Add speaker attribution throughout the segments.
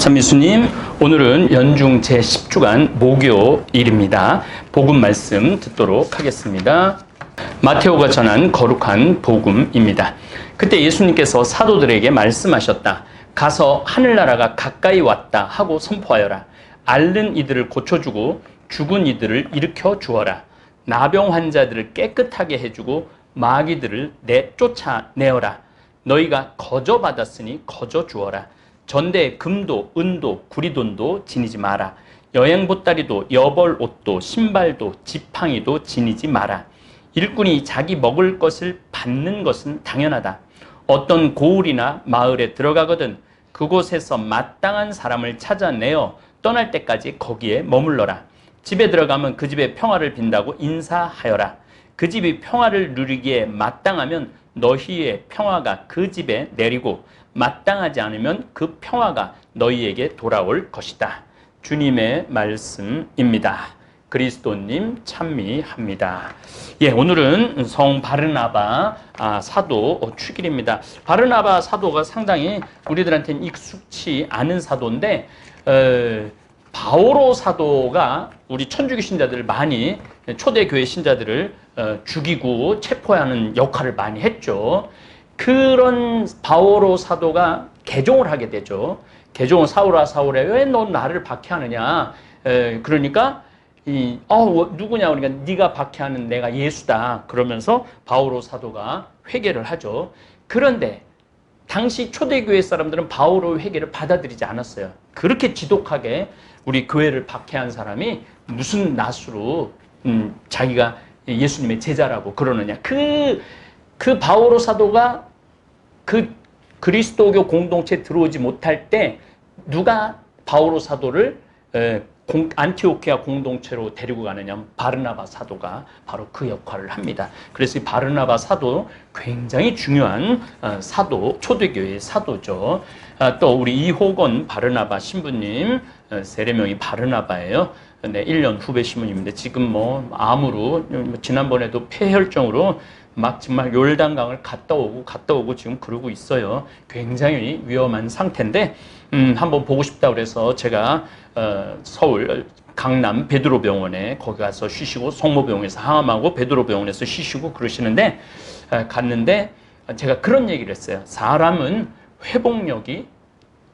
Speaker 1: 참미수님, 오늘은 연중 제10주간 목요일입니다. 복음 말씀 듣도록 하겠습니다. 마테오가 전한 거룩한 복음입니다. 그때 예수님께서 사도들에게 말씀하셨다. 가서 하늘나라가 가까이 왔다 하고 선포하여라. 앓는 이들을 고쳐주고 죽은 이들을 일으켜 주어라. 나병 환자들을 깨끗하게 해주고 마귀들을 쫓아내어라. 너희가 거저 받았으니 거저 주어라. 전대에 금도 은도 구리돈도 지니지 마라. 여행 보따리도 여벌 옷도 신발도 지팡이도 지니지 마라. 일꾼이 자기 먹을 것을 받는 것은 당연하다. 어떤 고을이나 마을에 들어가거든 그곳에서 마땅한 사람을 찾아내어 떠날 때까지 거기에 머물러라. 집에 들어가면 그 집에 평화를 빈다고 인사하여라. 그 집이 평화를 누리기에 마땅하면 너희의 평화가 그 집에 내리고 마땅하지 않으면 그 평화가 너희에게 돌아올 것이다. 주님의 말씀입니다. 그리스도님 찬미합니다. 오늘은 성 바르나바 사도 축일입니다. 바르나바 사도가 상당히 우리들한테는 익숙치 않은 사도인데 바오로 사도가 우리 천주교 신자들을 많이 초대교회 신자들을 죽이고 체포하는 역할을 많이 했죠. 그런 바오로 사도가 개종을 하게 되죠. 개종을 사울아 사울아 왜 너 나를 박해하느냐. 그러니까 누구냐 그러니까 네가 박해하는 내가 예수다. 그러면서 바오로 사도가 회개를 하죠. 그런데 당시 초대교회 사람들은 바오로 회개를 받아들이지 않았어요. 그렇게 지독하게 우리 교회를 박해한 사람이 무슨 낫으로 자기가 예수님의 제자라고 그러느냐. 그 바오로 사도가 그 그리스도교 공동체에 들어오지 못할 때 누가 바오로 사도를 안티오키아 공동체로 데리고 가느냐. 바르나바 사도가 바로 그 역할을 합니다. 그래서 이 바르나바 사도 굉장히 중요한 사도, 초대교회의 사도죠. 또 우리 이호건 바르나바 신부님 세례명이 바르나바예요. 네, 1년 후배 신부님인데 지금 암으로 지난번에도 폐혈증으로 막 정말 요르단강을 갔다 오고 지금 그러고 있어요. 굉장히 위험한 상태인데 한번 보고 싶다 그래서 제가 서울 강남 베드로병원에 거기 가서 쉬시고 성모병원에서 항암하고 베드로병원에서 쉬시고 그러시는데 갔는데 제가 그런 얘기를 했어요. 사람은 회복력이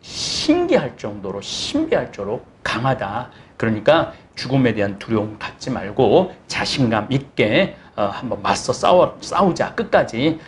Speaker 1: 신기할 정도로 신비할 정도로 강하다. 그러니까 죽음에 대한 두려움 갖지 말고 자신감 있게 한번 맞서 싸우자 끝까지.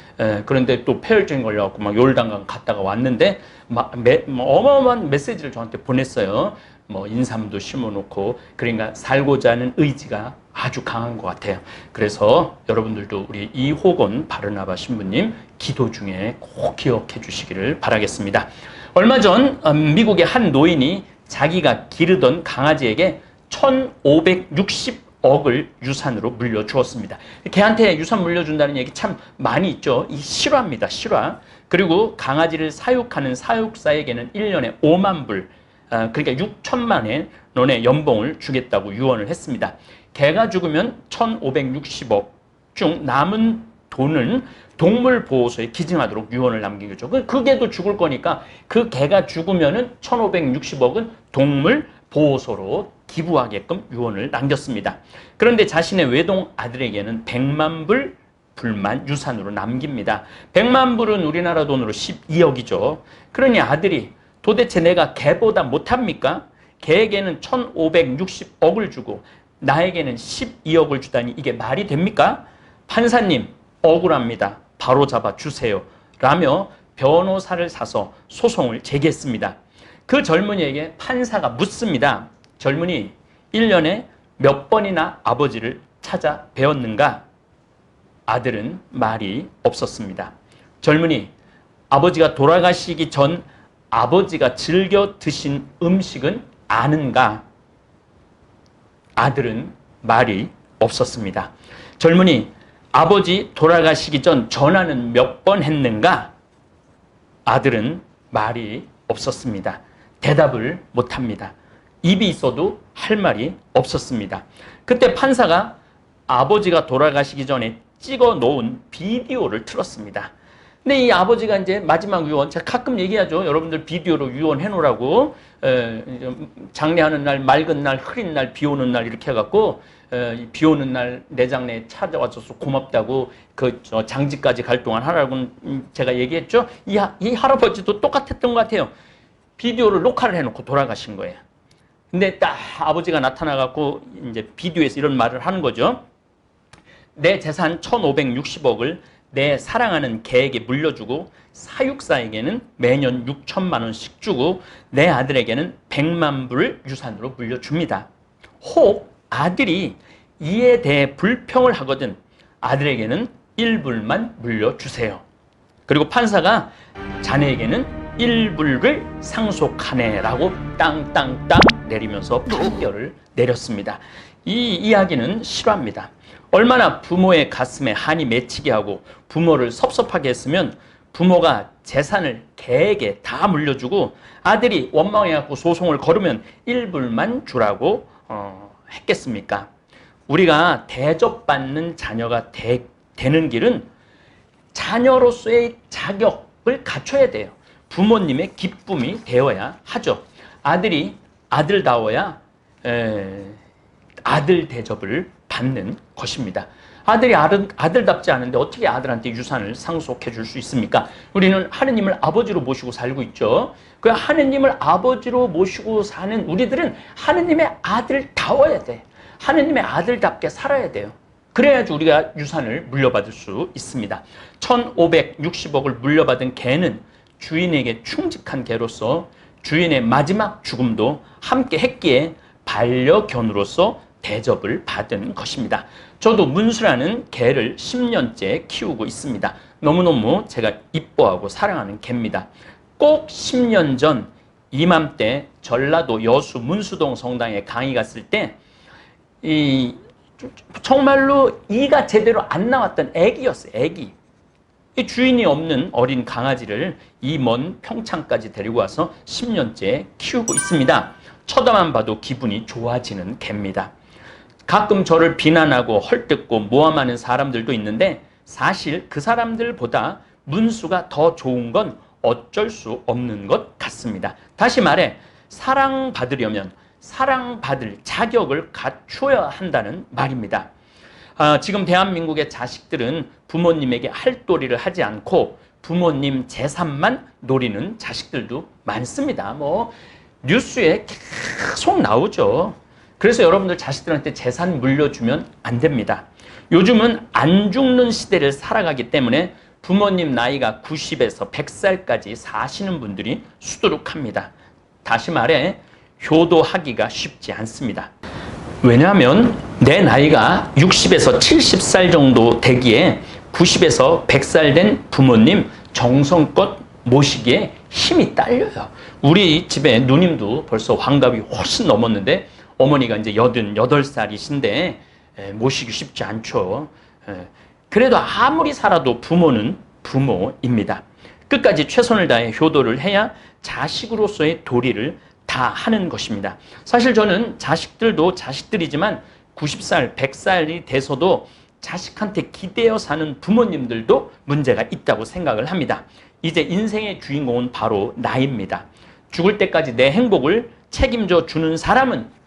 Speaker 1: 그런데 또 폐혈증 걸려갖고 막 요르단강 갔다가 왔는데 어마어마한 메시지를 저한테 보냈어요. 인삼도 심어놓고. 그러니까 살고자 하는 의지가 아주 강한 것 같아요. 그래서 여러분들도 우리 이호건 바르나바 신부님 기도 중에 꼭 기억해 주시기를 바라겠습니다. 얼마 전 미국의 한 노인이 자기가 기르던 강아지에게 1,560억을 유산으로 물려주었습니다. 걔한테 유산 물려준다는 얘기 참 많이 있죠. 이 실화입니다. 실화. 그리고 강아지를 사육하는 사육사에게는 1년에 5만 불, 그러니까 6천만 원의 연봉을 주겠다고 유언을 했습니다. 개가 죽으면 1,560억 중 남은 돈은 동물보호소에 기증하도록 유언을 남긴 거죠. 그 개도 죽을 거니까 그 개가 죽으면은 1,560억은 동물보호소로 기부하게끔 유언을 남겼습니다. 그런데 자신의 외동 아들에게는 100만 불만 유산으로 남깁니다. 100만 불은 우리나라 돈으로 12억이죠. 그러니 아들이 도대체 내가 개보다 못합니까? 개에게는 1,560억을 주고 나에게는 12억을 주다니 이게 말이 됩니까? 판사님 억울합니다. 바로 잡아 주세요. 라며 변호사를 사서 소송을 제기했습니다. 그 젊은이에게 판사가 묻습니다. 젊은이 1년에 몇 번이나 아버지를 찾아뵈었는가? 아들은 말이 없었습니다. 젊은이, 아버지가 돌아가시기 전 아버지가 즐겨 드신 음식은 아는가? 아들은 말이 없었습니다. 젊은이, 아버지 돌아가시기 전 전화는 몇 번 했는가? 아들은 말이 없었습니다. 대답을 못합니다. 입이 있어도 할 말이 없었습니다. 그때 판사가 아버지가 돌아가시기 전에 찍어 놓은 비디오를 틀었습니다. 근데 이 아버지가 이제 마지막 유언, 제가 가끔 얘기하죠. 여러분들 비디오로 유언 해놓으라고. 장례하는 날, 맑은 날, 흐린 날, 비 오는 날 이렇게 해갖고 비 오는 날 내 장례에 찾아와줘서 고맙다고 장지까지 갈 동안 하라고 제가 얘기했죠. 이 할아버지도 똑같았던 것 같아요. 비디오를 녹화를 해놓고 돌아가신 거예요. 근데 딱 아버지가 나타나갖고 이제 비디오에서 이런 말을 하는 거죠. 내 재산 1,560억을 내 사랑하는 개에게 물려주고 사육사에게는 매년 6천만 원씩 주고 내 아들에게는 100만 불을 유산으로 물려줍니다. 혹 아들이 이에 대해 불평을 하거든 아들에게는 1불만 물려주세요. 그리고 판사가 자네에게는 1불을 상속하네라고 땅땅땅 내리면서 판결을 내렸습니다. 이 이야기는 실화입니다. 얼마나 부모의 가슴에 한이 맺히게 하고 부모를 섭섭하게 했으면 부모가 재산을 개에게 다 물려주고 아들이 원망해갖고 소송을 걸으면 1불만 주라고 했겠습니까? 우리가 대접받는 자녀가 되는 길은 자녀로서의 자격을 갖춰야 돼요. 부모님의 기쁨이 되어야 하죠. 아들이 아들다워야 아들 대접을 받는 것입니다. 아들이 아들답지 않은데 어떻게 아들한테 유산을 상속해 줄 수 있습니까? 우리는 하느님을 아버지로 모시고 살고 있죠. 그 하느님을 아버지로 모시고 사는 우리들은 하느님의 아들다워야 돼. 하느님의 아들답게 살아야 돼요. 그래야지 우리가 유산을 물려받을 수 있습니다. 1,560억을 물려받은 개는 주인에게 충직한 개로서 주인의 마지막 죽음도 함께 했기에 반려견으로서 대접을 받은 것입니다. 저도 문수라는 개를 10년째 키우고 있습니다. 너무너무 제가 이뻐하고 사랑하는 개입니다. 꼭 10년 전 이맘때 전라도 여수 문수동 성당에 강의 갔을 때 정말로 이가 제대로 안 나왔던 애기였어요. 애기. 주인이 없는 어린 강아지를 이 먼 평창까지 데리고 와서 10년째 키우고 있습니다. 쳐다만 봐도 기분이 좋아지는 개입니다. 가끔 저를 비난하고 헐뜯고 모함하는 사람들도 있는데 사실 그 사람들보다 문수가 더 좋은 건 어쩔 수 없는 것 같습니다. 다시 말해 사랑받으려면 사랑받을 자격을 갖춰야 한다는 말입니다. 지금 대한민국의 자식들은 부모님에게 할도리를 하지 않고 부모님 재산만 노리는 자식들도 많습니다. 뉴스에 계속 나오죠. 그래서 여러분들 자식들한테 재산 물려주면 안 됩니다. 요즘은 안 죽는 시대를 살아가기 때문에 부모님 나이가 90에서 100살까지 사시는 분들이 수두룩합니다. 다시 말해 효도하기가 쉽지 않습니다. 왜냐하면 내 나이가 60에서 70살 정도 되기에 90에서 100살 된 부모님 정성껏 모시기에 힘이 딸려요. 우리 집에 누님도 벌써 환갑이 훨씬 넘었는데 어머니가 이제 88살이신데 모시기 쉽지 않죠. 그래도 아무리 살아도 부모는 부모입니다. 끝까지 최선을 다해 효도를 해야 자식으로서의 도리를 다 하는 것입니다. 사실 저는 자식들도 자식들이지만 90살, 100살이 돼서도 자식한테 기대어 사는 부모님들도 문제가 있다고 생각을 합니다. 이제 인생의 주인공은 바로 나입니다. 죽을 때까지 내 행복을 책임져 주는 사람은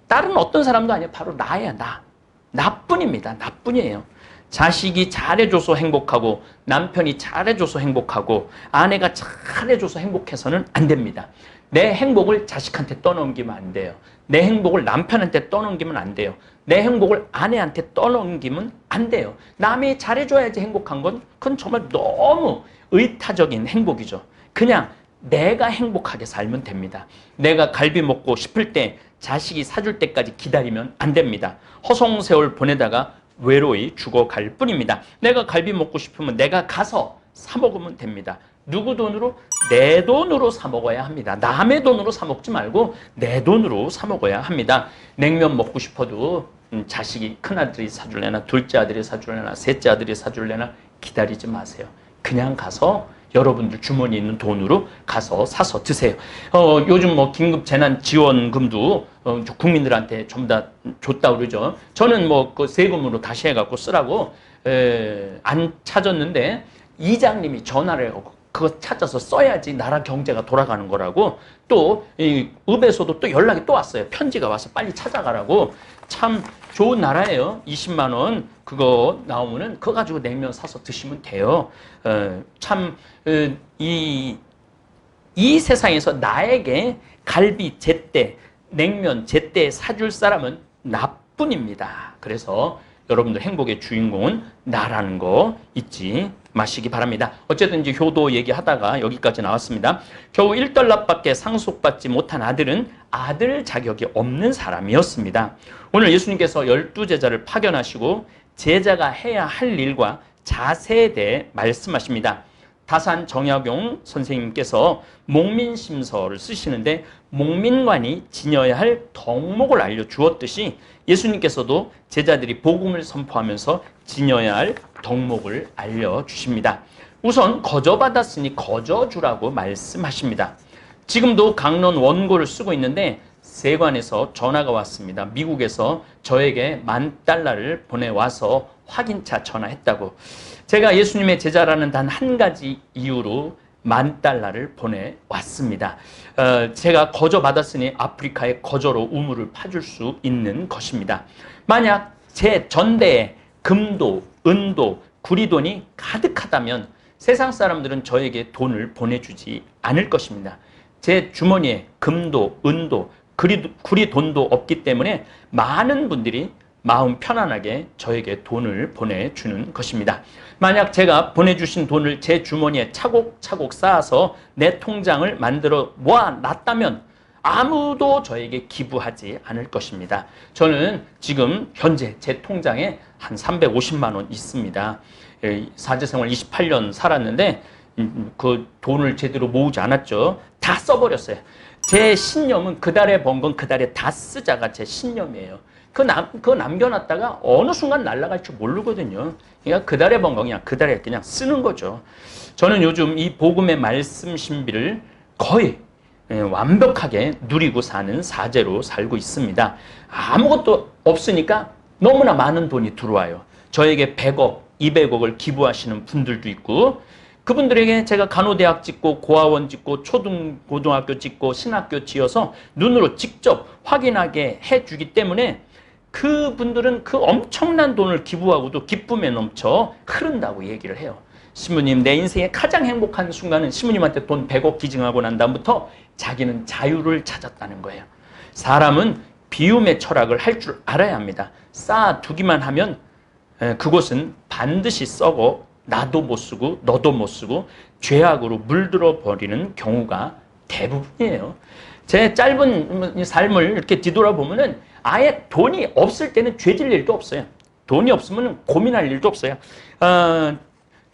Speaker 1: 다른 어떤 사람도 아니에요. 바로 나야, 나. 나뿐입니다. 나뿐이에요. 자식이 잘해줘서 행복하고 남편이 잘해줘서 행복하고 아내가 잘해줘서 행복해서는 안 됩니다. 내 행복을 자식한테 떠넘기면 안 돼요. 내 행복을 남편한테 떠넘기면 안 돼요. 내 행복을 아내한테 떠넘기면 안 돼요. 남이 잘해줘야지 행복한 건 그건 정말 너무 의타적인 행복이죠. 그냥 내가 행복하게 살면 됩니다. 내가 갈비 먹고 싶을 때 자식이 사줄 때까지 기다리면 안 됩니다. 허송세월 보내다가 외로이 죽어갈 뿐입니다. 내가 갈비 먹고 싶으면 내가 가서 사 먹으면 됩니다. 누구 돈으로? 내 돈으로 사 먹어야 합니다. 남의 돈으로 사 먹지 말고 내 돈으로 사 먹어야 합니다. 냉면 먹고 싶어도 자식이 큰아들이 사줄래나 둘째 아들이 사줄래나 셋째 아들이 사줄래나 기다리지 마세요. 그냥 가서 여러분들 주머니에 있는 돈으로 가서 사서 드세요. 요즘 긴급 재난지원금도 국민들한테 전부 다 줬다 그러죠. 저는 그 세금으로 다시 해갖고 쓰라고 안 찾았는데 이장님이 전화를 하고 그거 찾아서 써야지 나라 경제가 돌아가는 거라고 또 이 읍에서도 또 연락이 또 왔어요. 편지가 와서 빨리 찾아가라고. 참 좋은 나라예요. 20만 원 그거 나오면은 그거 가지고 냉면 사서 드시면 돼요. 이 세상에서 나에게 갈비 제때, 냉면 제때 사줄 사람은 나뿐입니다. 그래서 여러분들 행복의 주인공은 나라는 거 잊지 마시기 바랍니다. 어쨌든 이제 효도 얘기하다가 여기까지 나왔습니다. 겨우 1달러밖에 상속받지 못한 아들은 아들 자격이 없는 사람이었습니다. 오늘 예수님께서 12제자를 파견하시고 제자가 해야 할 일과 자세에 대해 말씀하십니다. 다산 정약용 선생님께서 목민심서를 쓰시는데 목민관이 지녀야 할 덕목을 알려주었듯이 예수님께서도 제자들이 복음을 선포하면서 지녀야 할 덕목을 알려주십니다. 우선 거저받았으니 거저주라고 말씀하십니다. 지금도 강론 원고를 쓰고 있는데 세관에서 전화가 왔습니다. 미국에서 저에게 $10,000를 보내와서 확인차 전화했다고. 제가 예수님의 제자라는 단 한 가지 이유로 $10,000를 보내왔습니다. 제가 거저 받았으니 아프리카에 거저로 우물을 파줄 수 있는 것입니다. 만약 제 전대에 금도, 은도, 구리돈이 가득하다면 세상 사람들은 저에게 돈을 보내주지 않을 것입니다. 제 주머니에 금도, 은도, 구리돈도 없기 때문에 많은 분들이 마음 편안하게 저에게 돈을 보내주는 것입니다. 만약 제가 보내주신 돈을 제 주머니에 차곡차곡 쌓아서 내 통장을 만들어 모아놨다면 아무도 저에게 기부하지 않을 것입니다. 저는 지금 현재 제 통장에 한 350만 원 있습니다. 사제생활 28년 살았는데 그 돈을 제대로 모으지 않았죠. 다 써버렸어요. 제 신념은 그달에 번 건 그달에 다 쓰자가 제 신념이에요. 그거 남겨놨다가 어느 순간 날아갈 줄 모르거든요. 그러니까 그달에 번 거 그달에 그냥 쓰는 거죠. 저는 요즘 이 복음의 말씀 신비를 거의 완벽하게 누리고 사는 사제로 살고 있습니다. 아무것도 없으니까 너무나 많은 돈이 들어와요. 저에게 100억, 200억을 기부하시는 분들도 있고 그분들에게 제가 간호대학 짓고 고아원 짓고 고등학교 짓고 신학교 지어서 눈으로 직접 확인하게 해주기 때문에 그분들은 그 엄청난 돈을 기부하고도 기쁨에 넘쳐 흐른다고 얘기를 해요. 신부님, 내 인생의 가장 행복한 순간은 신부님한테 돈 100억 기증하고 난 다음부터 자기는 자유를 찾았다는 거예요. 사람은 비움의 철학을 할 줄 알아야 합니다. 쌓아두기만 하면 그곳은 반드시 썩어 나도 못 쓰고 너도 못 쓰고 죄악으로 물들어 버리는 경우가 대부분이에요. 제 짧은 삶을 이렇게 뒤돌아보면은 아예 돈이 없을 때는 죄질 일도 없어요. 돈이 없으면 고민할 일도 없어요.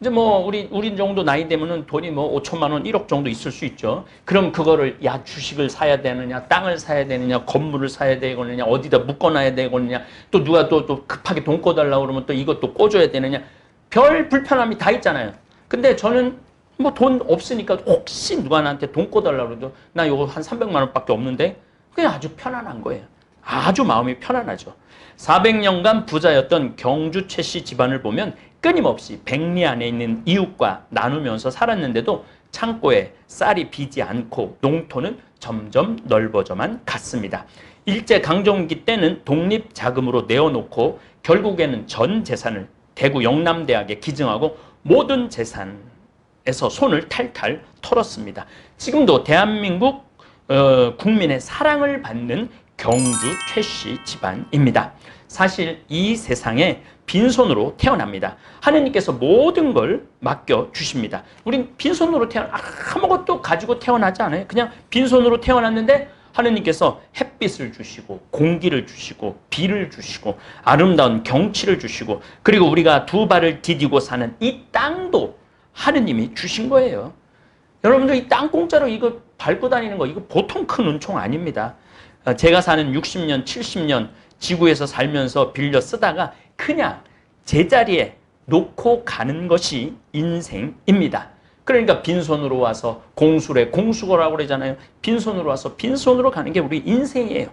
Speaker 1: 이제 뭐 우리 정도 나이 되면은 돈이 뭐 5천만 원, 1억 정도 있을 수 있죠. 그럼 그거를 주식을 사야 되느냐, 땅을 사야 되느냐, 건물을 사야 되느냐, 어디다 묶어놔야 되느냐, 또 누가 또 급하게 돈 꿔달라고 그러면 또 이것도 꿔줘야 되느냐. 별 불편함이 다 있잖아요. 근데 저는 뭐 돈 없으니까 혹시 누가 나한테 돈 꿔달라고 그래도 나 이거 한 300만 원밖에 없는데 그냥 아주 편안한 거예요. 아주 마음이 편안하죠. 400년간 부자였던 경주 최씨 집안을 보면 끊임없이 백리 안에 있는 이웃과 나누면서 살았는데도 창고에 쌀이 비지 않고 농토는 점점 넓어져만 갔습니다. 일제강점기 때는 독립자금으로 내어놓고 결국에는 전 재산을 대구 영남대학에 기증하고 모든 재산에서 손을 탈탈 털었습니다. 지금도 대한민국 국민의 사랑을 받는 경주 최씨 집안입니다. 사실 이 세상에 빈손으로 태어납니다. 하느님께서 모든 걸 맡겨주십니다. 우린 빈손으로 아무것도 가지고 태어나지 않아요. 그냥 빈손으로 태어났는데 하느님께서 햇빛을 주시고 공기를 주시고 비를 주시고 아름다운 경치를 주시고 그리고 우리가 두 발을 디디고 사는 이 땅도 하느님이 주신 거예요. 여러분들 이 땅 공짜로 이거 밟고 다니는 거 이거 보통 큰 은총 아닙니다. 제가 사는 60년, 70년 지구에서 살면서 빌려 쓰다가 그냥 제자리에 놓고 가는 것이 인생입니다. 그러니까 빈손으로 와서 공수래, 공수거라고 그러잖아요. 빈손으로 와서 빈손으로 가는 게 우리 인생이에요.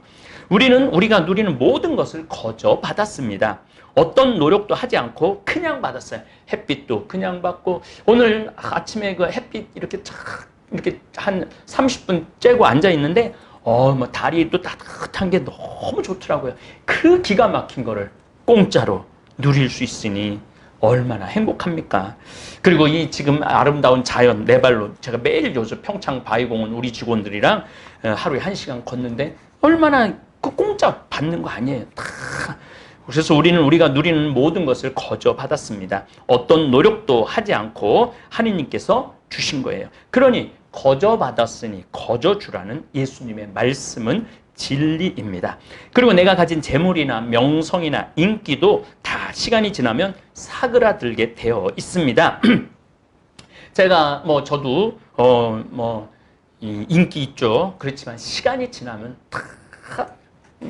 Speaker 1: 우리가 누리는 모든 것을 거저 받았습니다. 어떤 노력도 하지 않고 그냥 받았어요. 햇빛도 그냥 받고, 오늘 아침에 그 햇빛 이렇게 이렇게 한 30분 쬐고 앉아 있는데, 뭐 다리도 따뜻한 게 너무 좋더라고요. 그 기가 막힌 거를 공짜로 누릴 수 있으니 얼마나 행복합니까? 그리고 이 지금 아름다운 자연, 내 발로 제가 매일 요즘 평창 바위공원 우리 직원들이랑 하루에 1시간 걷는데 얼마나 그 공짜 받는 거 아니에요. 다. 그래서 우리가 누리는 모든 것을 거저 받았습니다. 어떤 노력도 하지 않고 하느님께서 주신 거예요. 그러니 거저 받았으니 거저 주라는 예수님의 말씀은 진리입니다. 그리고 내가 가진 재물이나 명성이나 인기도 다 시간이 지나면 사그라들게 되어 있습니다. 제가 저도 이 인기 있죠. 그렇지만 시간이 지나면 다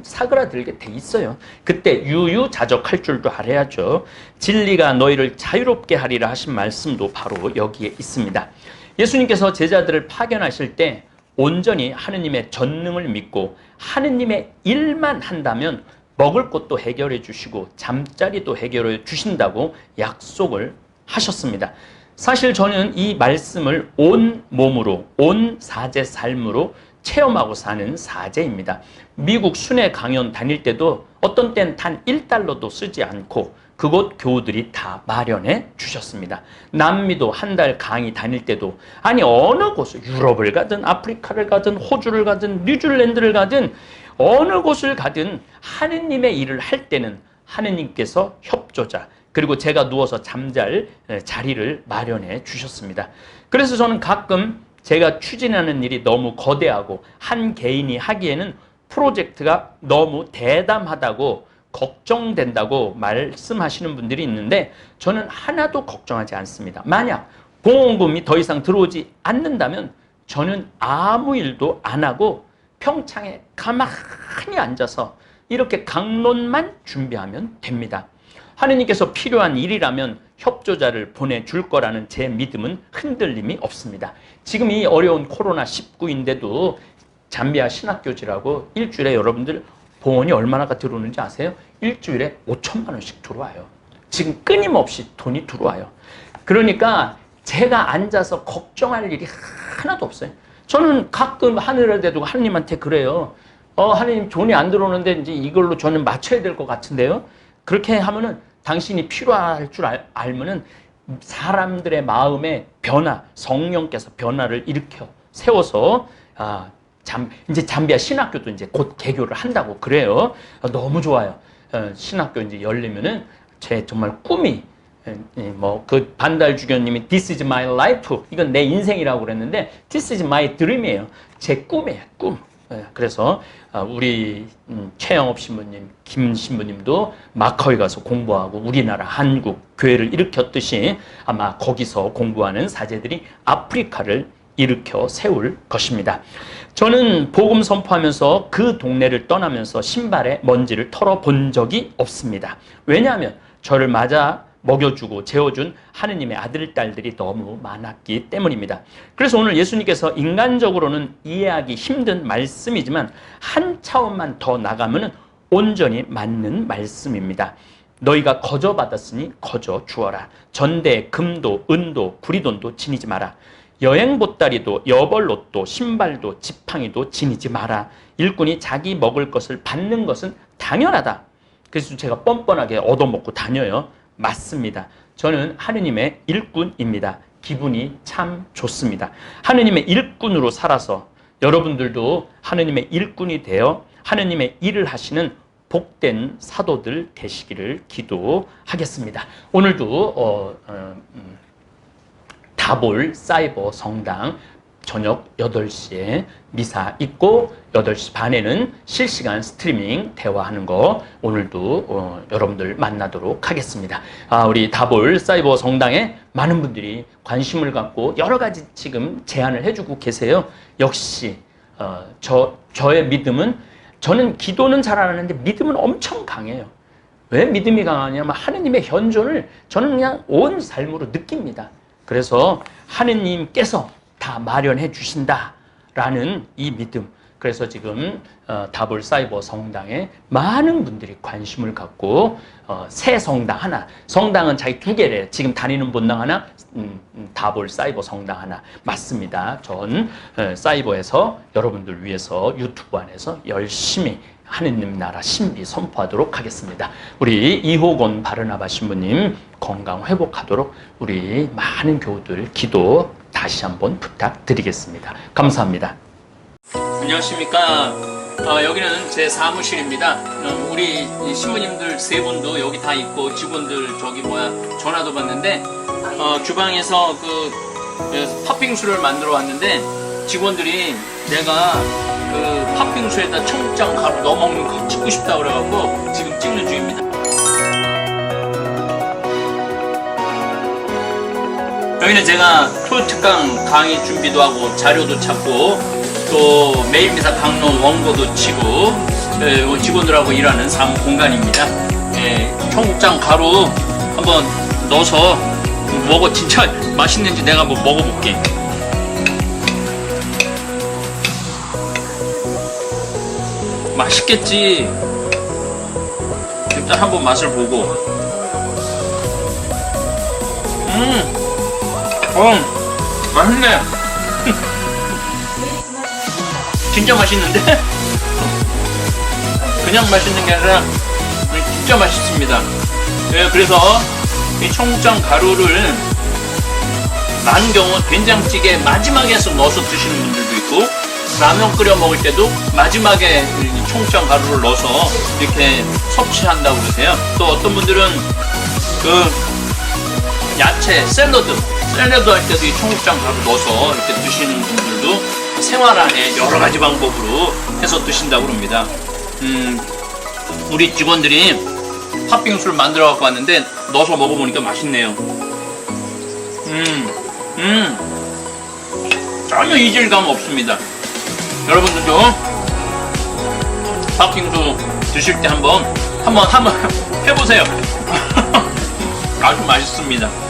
Speaker 1: 사그라들게 돼 있어요. 그때 유유자적할 줄도 알아야죠. 진리가 너희를 자유롭게 하리라 하신 말씀도 바로 여기에 있습니다. 예수님께서 제자들을 파견하실 때 온전히 하느님의 전능을 믿고 하느님의 일만 한다면 먹을 것도 해결해 주시고 잠자리도 해결해 주신다고 약속을 하셨습니다. 사실 저는 이 말씀을 온 몸으로, 온 사제 삶으로 체험하고 사는 사제입니다. 미국 순회 강연 다닐 때도 어떤 때는 단 1달러도 쓰지 않고 그곳 교우들이 다 마련해 주셨습니다. 남미도 한 달 강의 다닐 때도, 아니 어느 곳을, 유럽을 가든 아프리카를 가든 호주를 가든 뉴질랜드를 가든 어느 곳을 가든 하느님의 일을 할 때는 하느님께서 협조자, 그리고 제가 누워서 잠잘 자리를 마련해 주셨습니다. 그래서 저는 가끔 제가 추진하는 일이 너무 거대하고 한 개인이 하기에는 프로젝트가 너무 대담하다고 걱정된다고 말씀하시는 분들이 있는데, 저는 하나도 걱정하지 않습니다. 만약 보험금이 더 이상 들어오지 않는다면 저는 아무 일도 안 하고 평창에 가만히 앉아서 이렇게 강론만 준비하면 됩니다. 하느님께서 필요한 일이라면 협조자를 보내줄 거라는 제 믿음은 흔들림이 없습니다. 지금 이 어려운 코로나19인데도 잠비아 신학교지라고 일주일에 여러분들 봉헌이 얼마나가 들어오는지 아세요? 일주일에 5천만 원씩 들어와요. 지금 끊임없이 돈이 들어와요. 그러니까 제가 앉아서 걱정할 일이 하나도 없어요. 저는 가끔 하늘에 대고 하느님한테 그래요. 하느님 돈이 안 들어오는데 이제 이걸로 저는 맞춰야 될 것 같은데요. 그렇게 하면은 당신이 필요할 줄 알면은 사람들의 마음의 변화, 성령께서 변화를 일으켜 세워서 이제 잠비아 신학교도 이제 곧 개교를 한다고 그래요. 너무 좋아요. 신학교 이제 열리면은 제 정말 꿈이, 그 반달 주교님이 This is my life, 이건 내 인생이라고 그랬는데 This is my dream이에요. 제 꿈이에요, 꿈. 그래서 우리 최영업 신부님, 김 신부님도 마카오에 가서 공부하고 우리나라 한국 교회를 일으켰듯이 아마 거기서 공부하는 사제들이 아프리카를 일으켜 세울 것입니다. 저는 복음 선포하면서 그 동네를 떠나면서 신발에 먼지를 털어본 적이 없습니다. 왜냐하면 저를 맞아 먹여주고 재워준 하느님의 아들, 딸들이 너무 많았기 때문입니다. 그래서 오늘 예수님께서 인간적으로는 이해하기 힘든 말씀이지만 한 차원만 더 나가면 온전히 맞는 말씀입니다. 너희가 거저 받았으니 거저 주어라. 전대, 금도, 은도, 구리돈도 지니지 마라. 여행 보따리도, 여벌옷도, 신발도, 지팡이도 지니지 마라. 일꾼이 자기 먹을 것을 받는 것은 당연하다. 그래서 제가 뻔뻔하게 얻어먹고 다녀요. 맞습니다. 저는 하느님의 일꾼입니다. 기분이 참 좋습니다. 하느님의 일꾼으로 살아서 여러분들도 하느님의 일꾼이 되어 하느님의 일을 하시는 복된 사도들 되시기를 기도하겠습니다. 오늘도 다볼 사이버 성당 저녁 8시에 미사 있고 8시 반에는 실시간 스트리밍 대화하는 거 오늘도 여러분들 만나도록 하겠습니다. 우리 다볼 사이버 성당에 많은 분들이 관심을 갖고 여러 가지 지금 제안을 해주고 계세요. 역시 저의 믿음은, 저는 기도는 잘 안 하는데 믿음은 엄청 강해요. 왜 믿음이 강하냐면 하느님의 현존을 저는 그냥 온 삶으로 느낍니다. 그래서 하느님께서 다 마련해 주신다라는 이 믿음. 그래서 지금 다볼 사이버 성당에 많은 분들이 관심을 갖고 새 성당 하나, 성당은 자기 두 개래. 지금 다니는 본당 하나, 다볼 사이버 성당 하나. 맞습니다. 전 사이버에서 여러분들 위해서 유튜브 안에서 열심히 하느님 나라 신비 선포하도록 하겠습니다. 우리 이호곤 바르나바 신부님 건강 회복하도록 우리 많은 교우들 기도 다시 한번 부탁드리겠습니다. 감사합니다. 안녕하십니까. 여기는 제 사무실입니다. 우리 신부님들 세 분도 여기 다 있고 직원들 전화도 받는데 주방에서 그 팥빙수를 만들어 왔는데 직원들이 내가 그 팥빙수에다 청국장 가루 넣어 먹는 거 찍고 싶다 그래갖고 지금 찍는 중입니다. 여기는 제가 초특강 강의 준비도 하고 자료도 찾고 또 매일미사 강론 원고도 치고 직원들하고 일하는 사무 공간입니다. 청국장 가루 한번 넣어서 먹어. 진짜 맛있는지 내가 한번 먹어볼게. 맛있겠지. 일단 한번 맛을 보고. 맛있네. 진짜 맛있는데? 그냥 맛있는 게 아니라 진짜 맛있습니다. 그래서 이 청국장 가루를 많은 경우 된장찌개 마지막에 넣어서 드시는 분들도 있고 라면 끓여 먹을 때도 마지막에 청국장 가루를 넣어서 이렇게 섭취한다고 그러세요. 또 어떤 분들은 그 야채 샐러드 할 때도 이 청국장 가루 넣어서 이렇게 드시는 분들도 생활 안에 여러 가지 방법으로 해서 드신다고 합니다. 우리 직원들이 팥빙수를 만들어 갖고 왔는데 넣어서 먹어보니까 맛있네요. 전혀 이질감 없습니다. 여러분들도 팥빙수 드실 때 한번 해보세요. 아주 맛있습니다.